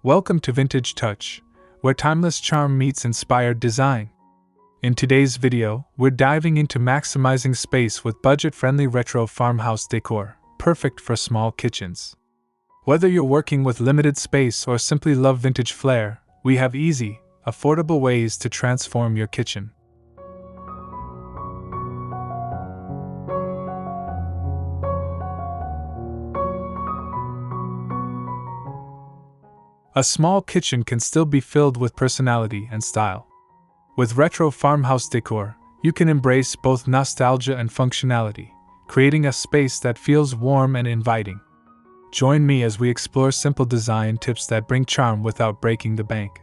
Welcome to Vintage Touch, where timeless charm meets inspired design. In today's video, we're diving into maximizing space with budget-friendly retro farmhouse decor, perfect for small kitchens. Whether you're working with limited space or simply love vintage flair, we have easy, affordable ways to transform your kitchen. A small kitchen can still be filled with personality and style. With retro farmhouse decor, you can embrace both nostalgia and functionality, creating a space that feels warm and inviting. Join me as we explore simple design tips that bring charm without breaking the bank.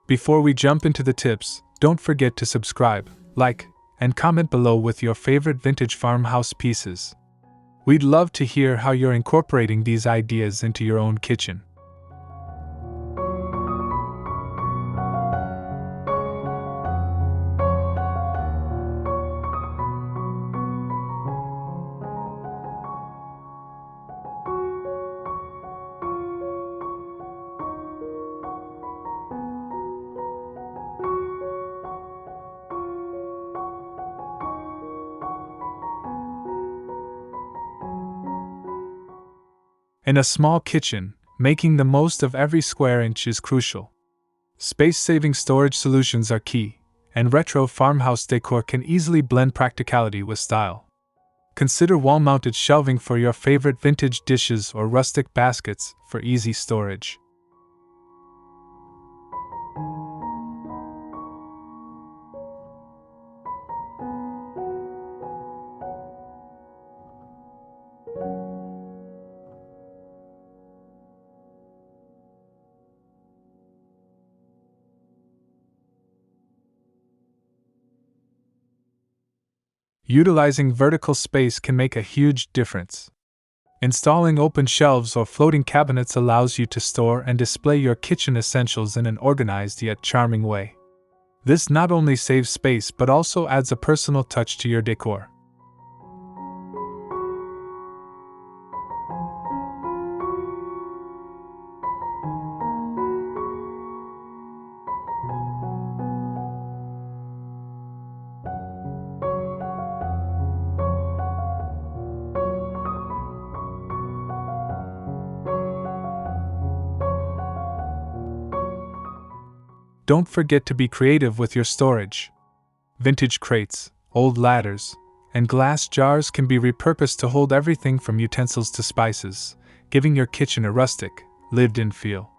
Before we jump into the tips, don't forget to subscribe, like, and comment below with your favorite vintage farmhouse pieces. We'd love to hear how you're incorporating these ideas into your own kitchen. In a small kitchen, making the most of every square inch is crucial. Space-saving storage solutions are key, and retro farmhouse decor can easily blend practicality with style. Consider wall-mounted shelving for your favorite vintage dishes or rustic baskets for easy storage. Utilizing vertical space can make a huge difference. Installing open shelves or floating cabinets allows you to store and display your kitchen essentials in an organized yet charming way. This not only saves space but also adds a personal touch to your decor. Don't forget to be creative with your storage. Vintage crates, old ladders, and glass jars can be repurposed to hold everything from utensils to spices, giving your kitchen a rustic, lived-in feel.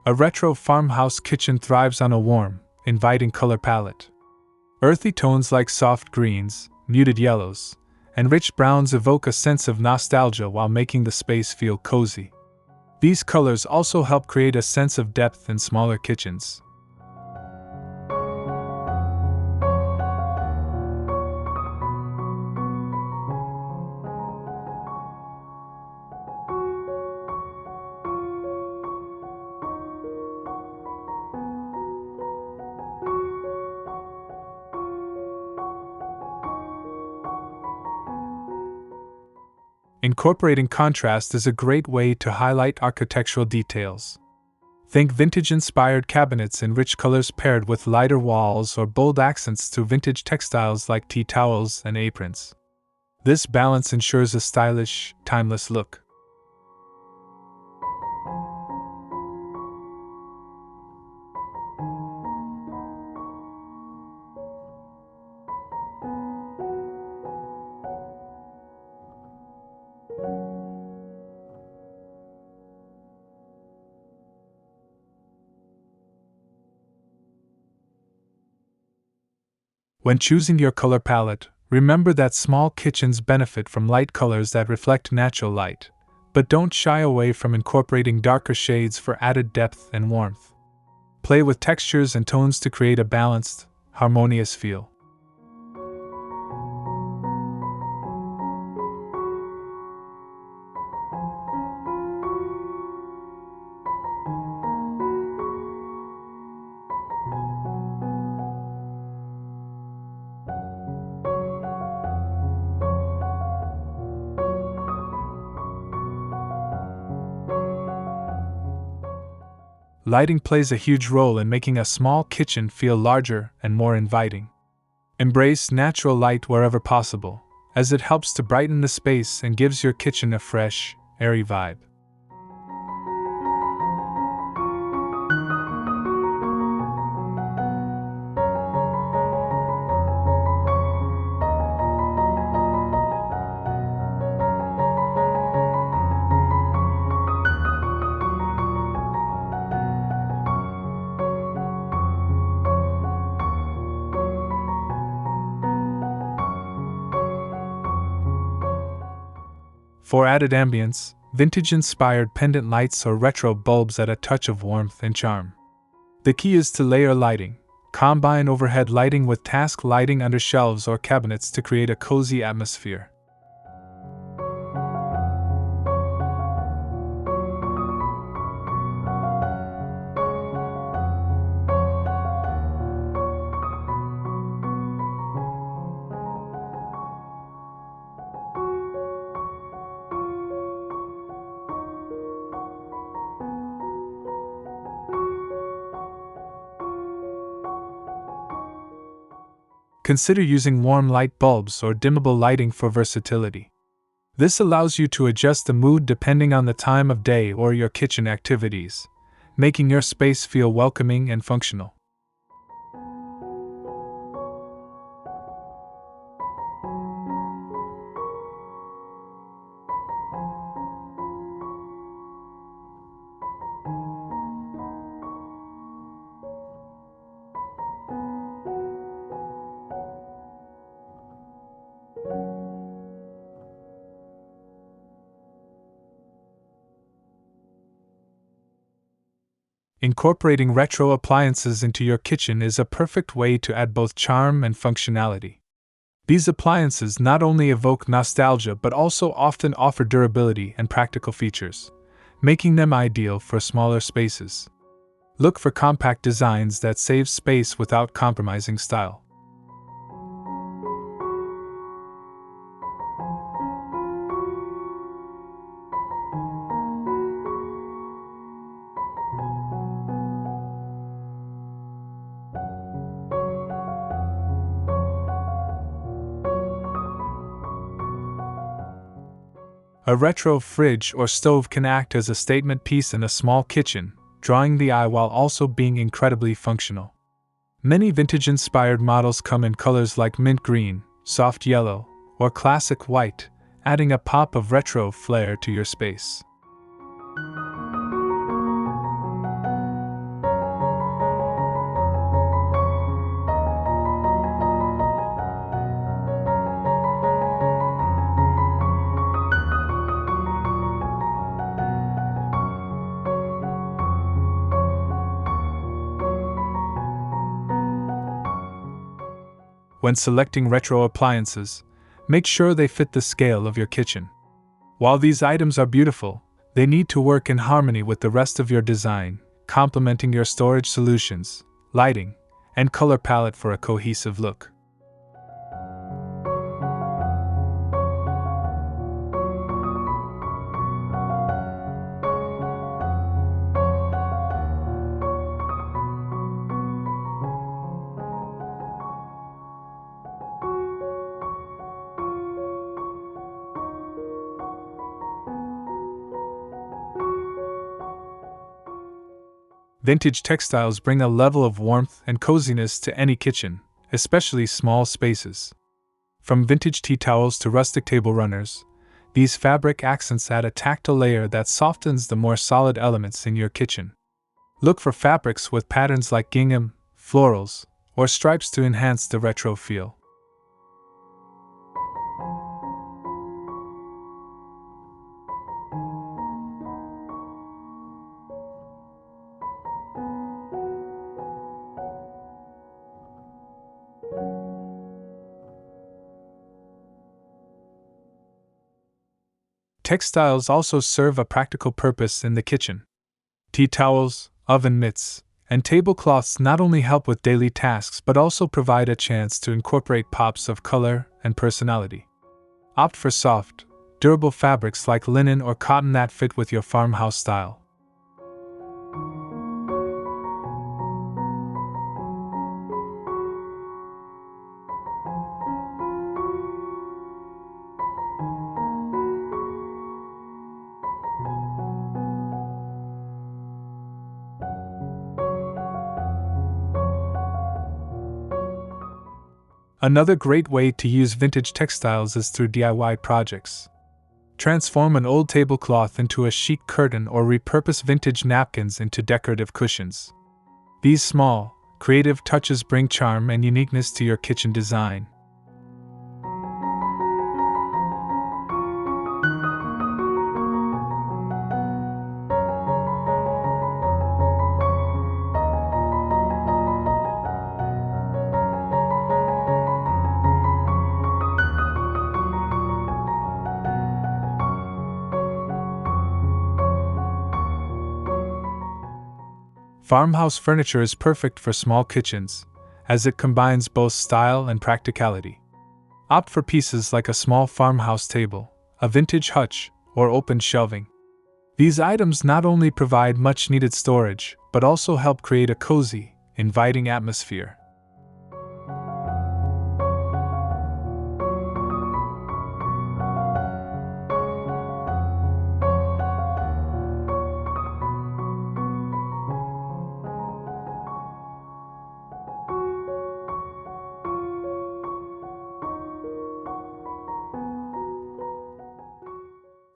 A retro farmhouse kitchen thrives on a warm, inviting color palette. Earthy tones like soft greens, muted yellows, and rich browns evoke a sense of nostalgia while making the space feel cozy. These colors also help create a sense of depth in smaller kitchens. Incorporating contrast is a great way to highlight architectural details. Think vintage-inspired cabinets in rich colors paired with lighter walls or bold accents to vintage textiles like tea towels and aprons. This balance ensures a stylish, timeless look. When choosing your color palette, remember that small kitchens benefit from light colors that reflect natural light, but don't shy away from incorporating darker shades for added depth and warmth. Play with textures and tones to create a balanced, harmonious feel. Lighting plays a huge role in making a small kitchen feel larger and more inviting. Embrace natural light wherever possible, as it helps to brighten the space and gives your kitchen a fresh, airy vibe. For added ambience, vintage-inspired pendant lights or retro bulbs add a touch of warmth and charm. The key is to layer lighting. Combine overhead lighting with task lighting under shelves or cabinets to create a cozy atmosphere. Consider using warm light bulbs or dimmable lighting for versatility. This allows you to adjust the mood depending on the time of day or your kitchen activities, making your space feel welcoming and functional. Incorporating retro appliances into your kitchen is a perfect way to add both charm and functionality. These appliances not only evoke nostalgia but also often offer durability and practical features, making them ideal for smaller spaces. Look for compact designs that save space without compromising style. A retro fridge or stove can act as a statement piece in a small kitchen, drawing the eye while also being incredibly functional. Many vintage-inspired models come in colors like mint green, soft yellow, or classic white, adding a pop of retro flair to your space. When selecting retro appliances, make sure they fit the scale of your kitchen. While these items are beautiful, they need to work in harmony with the rest of your design, complementing your storage solutions, lighting, and color palette for a cohesive look. Vintage textiles bring a level of warmth and coziness to any kitchen, especially small spaces. From vintage tea towels to rustic table runners, these fabric accents add a tactile layer that softens the more solid elements in your kitchen. Look for fabrics with patterns like gingham, florals, or stripes to enhance the retro feel. Textiles also serve a practical purpose in the kitchen. Tea towels, oven mitts, and tablecloths not only help with daily tasks but also provide a chance to incorporate pops of color and personality. Opt for soft, durable fabrics like linen or cotton that fit with your farmhouse style. Another great way to use vintage textiles is through DIY projects. Transform an old tablecloth into a chic curtain or repurpose vintage napkins into decorative cushions. These small, creative touches bring charm and uniqueness to your kitchen design. Farmhouse furniture is perfect for small kitchens, as it combines both style and practicality. Opt for pieces like a small farmhouse table, a vintage hutch, or open shelving. These items not only provide much-needed storage, but also help create a cozy, inviting atmosphere.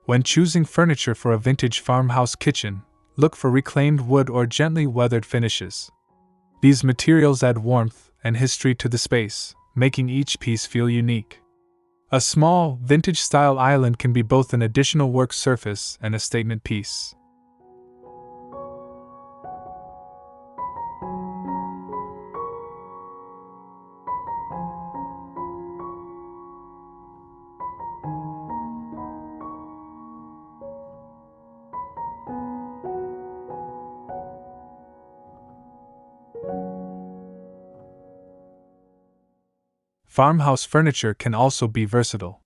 When choosing furniture for a vintage farmhouse kitchen, look for reclaimed wood or gently weathered finishes. These materials add warmth and history to the space, making each piece feel unique. A small, vintage-style island can be both an additional work surface and a statement piece. Farmhouse furniture can also be versatile.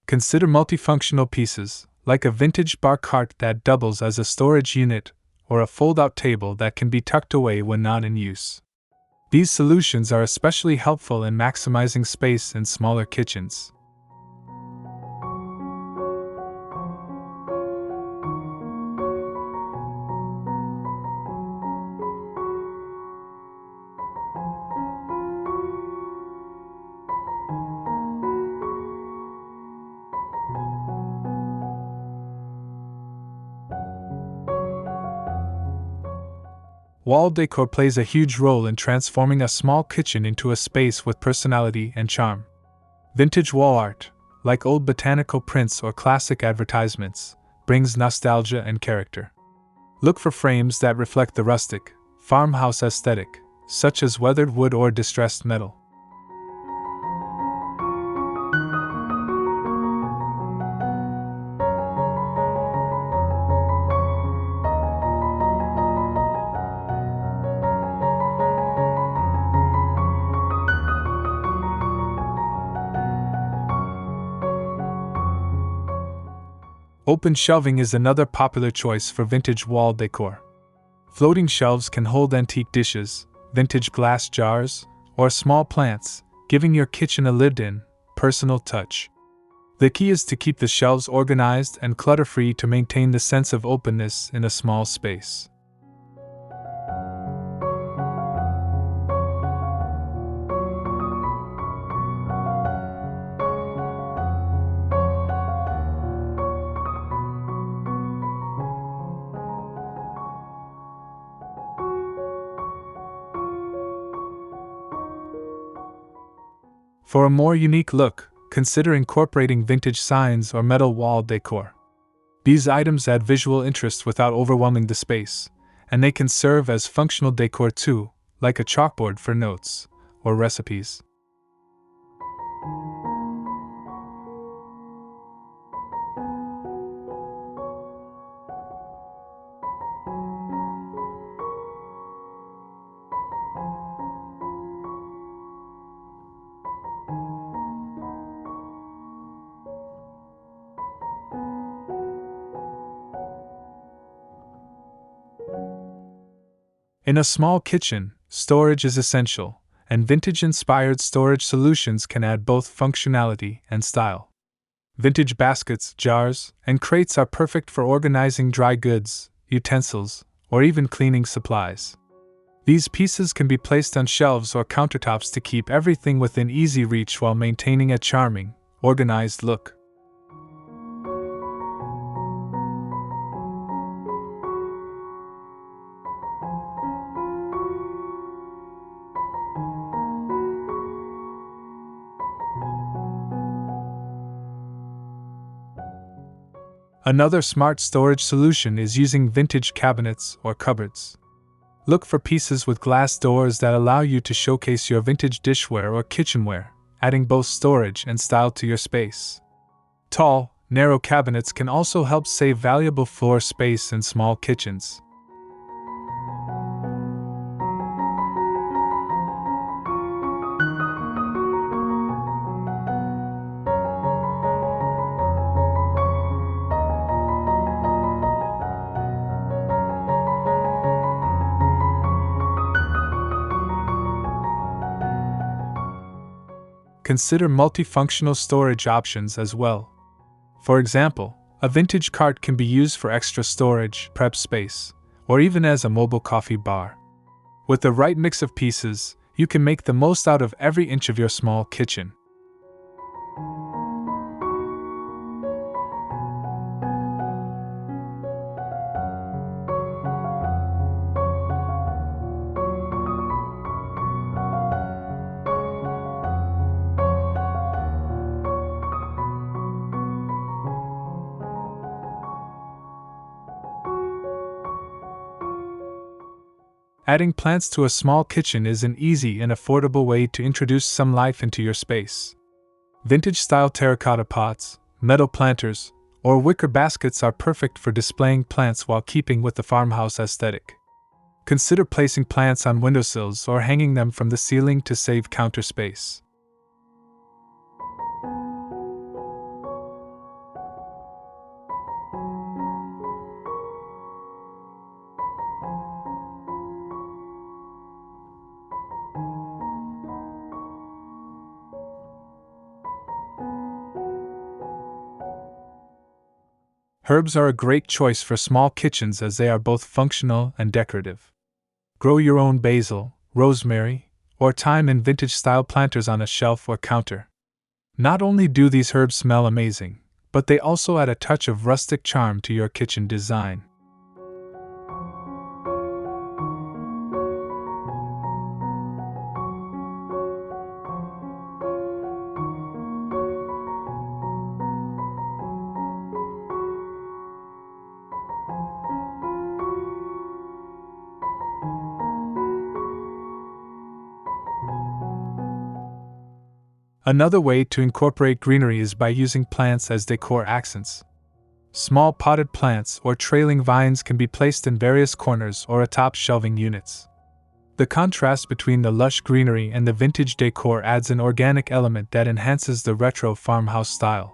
Consider multifunctional pieces, like a vintage bar cart that doubles as a storage unit, or a fold-out table that can be tucked away when not in use. These solutions are especially helpful in maximizing space in smaller kitchens. Wall decor plays a huge role in transforming a small kitchen into a space with personality and charm. Vintage wall art, like old botanical prints or classic advertisements, brings nostalgia and character. Look for frames that reflect the rustic, farmhouse aesthetic, such as weathered wood or distressed metal. Open shelving is another popular choice for vintage wall decor. Floating shelves can hold antique dishes, vintage glass jars, or small plants, giving your kitchen a lived-in, personal touch. The key is to keep the shelves organized and clutter-free to maintain the sense of openness in a small space. For a more unique look, consider incorporating vintage signs or metal wall decor. These items add visual interest without overwhelming the space, and they can serve as functional decor too, like a chalkboard for notes or recipes. In a small kitchen, storage is essential, and vintage-inspired storage solutions can add both functionality and style. Vintage baskets, jars, and crates are perfect for organizing dry goods, utensils, or even cleaning supplies. These pieces can be placed on shelves or countertops to keep everything within easy reach while maintaining a charming, organized look. Another smart storage solution is using vintage cabinets or cupboards. Look for pieces with glass doors that allow you to showcase your vintage dishware or kitchenware, adding both storage and style to your space. Tall, narrow cabinets can also help save valuable floor space in small kitchens. Consider multifunctional storage options as well. For example, a vintage cart can be used for extra storage, prep space, or even as a mobile coffee bar. With the right mix of pieces, you can make the most out of every inch of your small kitchen. Adding plants to a small kitchen is an easy and affordable way to introduce some life into your space. Vintage-style terracotta pots, metal planters, or wicker baskets are perfect for displaying plants while keeping with the farmhouse aesthetic. Consider placing plants on windowsills or hanging them from the ceiling to save counter space. Herbs are a great choice for small kitchens as they are both functional and decorative. Grow your own basil, rosemary, or thyme in vintage-style planters on a shelf or counter. Not only do these herbs smell amazing, but they also add a touch of rustic charm to your kitchen design. Another way to incorporate greenery is by using plants as decor accents. Small potted plants or trailing vines can be placed in various corners or atop shelving units. The contrast between the lush greenery and the vintage decor adds an organic element that enhances the retro farmhouse style.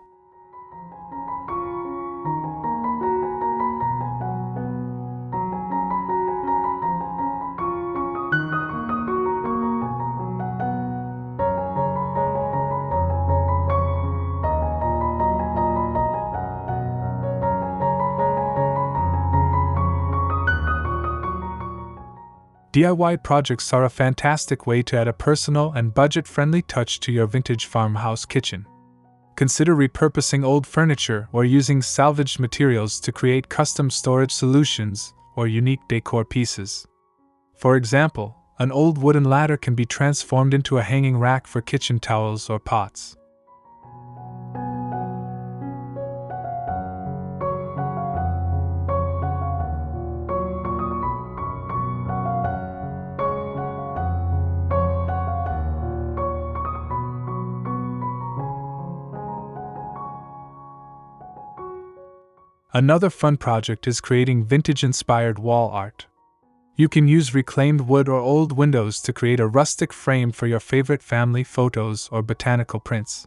DIY projects are a fantastic way to add a personal and budget-friendly touch to your vintage farmhouse kitchen. Consider repurposing old furniture or using salvaged materials to create custom storage solutions or unique decor pieces. For example, An old wooden ladder can be transformed into a hanging rack for kitchen towels or pots. Another fun project is creating vintage-inspired wall art. You can use reclaimed wood or old windows to create a rustic frame for your favorite family photos or botanical prints.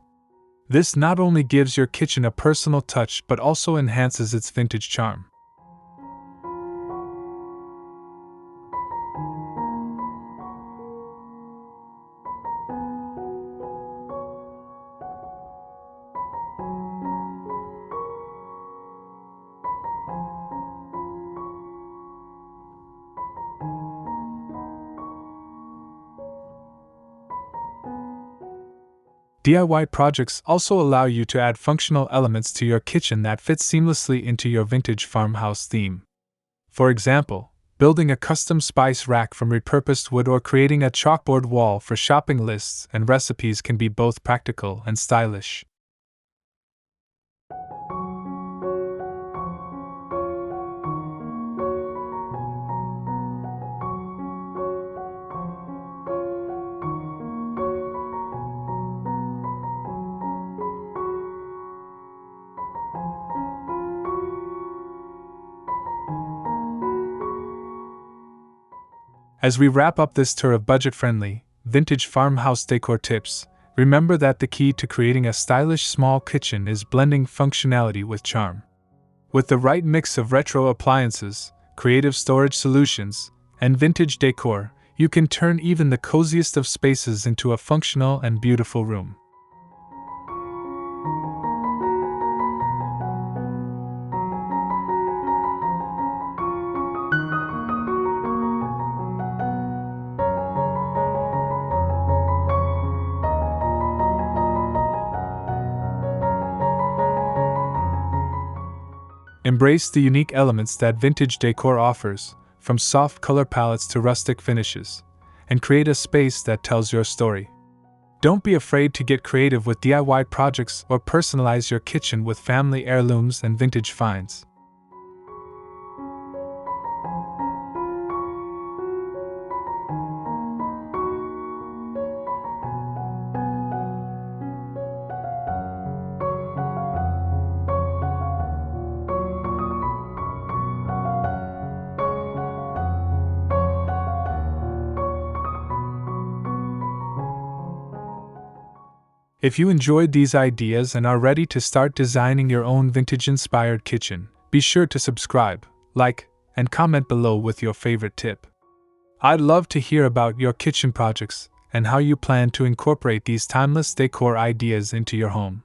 This not only gives your kitchen a personal touch but also enhances its vintage charm. DIY projects also allow you to add functional elements to your kitchen that fit seamlessly into your vintage farmhouse theme. For example, building a custom spice rack from repurposed wood or creating a chalkboard wall for shopping lists and recipes can be both practical and stylish. As we wrap up this tour of budget-friendly, vintage farmhouse decor tips, remember that the key to creating a stylish small kitchen is blending functionality with charm. With the right mix of retro appliances, creative storage solutions, and vintage decor, you can turn even the coziest of spaces into a functional and beautiful room. Embrace the unique elements that vintage decor offers, from soft color palettes to rustic finishes, and create a space that tells your story. Don't be afraid to get creative with DIY projects or personalize your kitchen with family heirlooms and vintage finds. If you enjoyed these ideas and are ready to start designing your own vintage-inspired kitchen, be sure to subscribe, like, and comment below with your favorite tip. I'd love to hear about your kitchen projects and how you plan to incorporate these timeless decor ideas into your home.